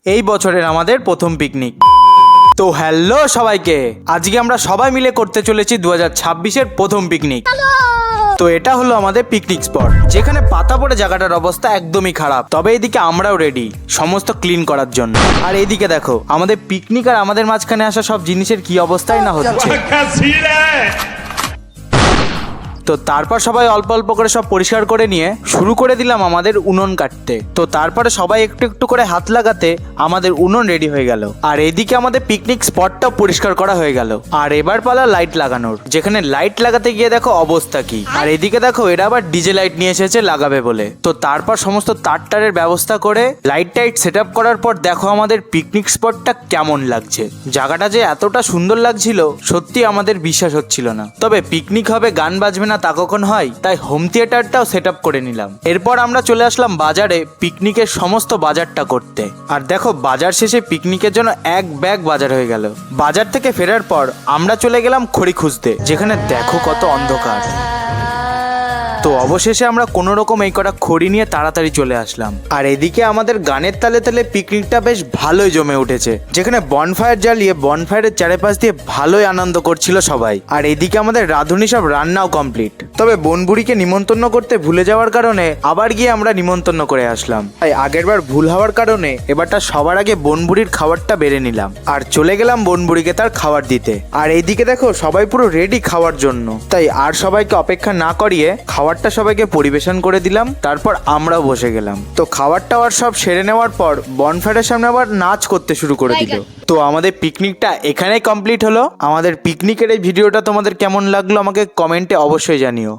এই বছরের আমাদের প্রথম পিকনিক। তো হ্যালো সবাইকে, আজকে আমরা সবাই মিলে করতে চলেছি 2026-এর প্রথম পিকনিক। তো এটা হলো আমাদের পিকনিক স্পট, যেখানে পাতা পড়ে জায়গাটার অবস্থা একদমই খারাপ। তবে এদিকে আমরাও রেডি সমস্ত ক্লিন করার জন্য। আর এইদিকে দেখো আমাদের পিকনিক আর আমাদের মাঝখানে আসা সব জিনিসের কি অবস্থাই না হচ্ছে। তো তারপর সবাই অল্প অল্প করে সব পরিষ্কার করে নিয়ে শুরু করে দিলাম আমাদের উনুন কাটতে। তো তারপরে সবাই একটু একটু করে হাত লাগাতে আমাদের উনুন রেডি হয়ে গেল। আর এদিকে আমাদের পিকনিক স্পটটাও পরিষ্কার করা হয়ে গেল। আর এবার পালা লাইট লাগানোর, যেখানে লাইট লাগাতে গিয়ে দেখো অবস্থা কি। আর এদিকে দেখো এরা আবার ডিজে লাইট নিয়ে এসেছে লাগাবে বলে। তো তারপর সমস্ত তারের ব্যবস্থা করে লাইট টাইট সেট আপ করার পর দেখো আমাদের পিকনিক স্পটটা কেমন লাগছে। জায়গাটা যে এতটা সুন্দর লাগছিল সত্যি আমাদের বিশ্বাস হচ্ছিল না। তবে পিকনিক হবে, গান বাজবে না তা কখন হয়, তাই হোম থিয়েটারটাও সেট আপ করে নিলাম। এরপর আমরা চলে আসলাম বাজারে পিকনিকের সমস্ত বাজারটা করতে। আর দেখো বাজার শেষে পিকনিকের জন্য এক ব্যাগ বাজার হয়ে গেল। বাজার থেকে ফেরার পর আমরা চলে গেলাম খড়ি খুঁজতে, যেখানে দেখো কত অন্ধকার। তো অবশেষে আমরা কোনো রকম এই কটা খড়ি নিয়ে তাড়াতাড়ি চলে আসলাম। আর এদিকে আমাদের গানের তালে তালে পিকনিকটা বেশ ভালোই জমে উঠেছে, যেখানে বনফায়ার জ্বালিয়ে বনফায়ারের চারিপাশ দিয়ে ভালোই আনন্দ করছিল সবাই। আর এদিকে আমাদের রাঁধুনি সব রান্নাও কমপ্লিট। তবে বনবুড়িকে নিমন্ত্রণ করতে ভুলে যাওয়ার কারণে আবার গিয়ে আমরা নিমন্ত্রণ করে আসলাম। তাই আগেরবার ভুল হওয়ার কারণে এবারটা সবার আগে বনবুড়ির খাবারটা বেড়ে নিলাম আর চলে গেলাম বনবুড়িকে তার খাবার দিতে। আর এইদিকে দেখো সবাই পুরো রেডি খাওয়ার জন্য, তাই আর সবাইকে অপেক্ষা না করিয়ে খাবারটা সবাইকে পরিবেশন করে দিলাম। তারপর আমরাও বসে গেলাম। তো খাবারটা আর সব সেরে নেওয়ার পর বনফায়ারের সামনে আবার নাচ করতে শুরু করে দিল। তো আমাদের পিকনিকটা এখানেই কমপ্লিট হলো। আমাদের পিকনিকের এই ভিডিওটা তোমাদের কেমন লাগলো আমাকে কমেন্টে অবশ্যই জানিও।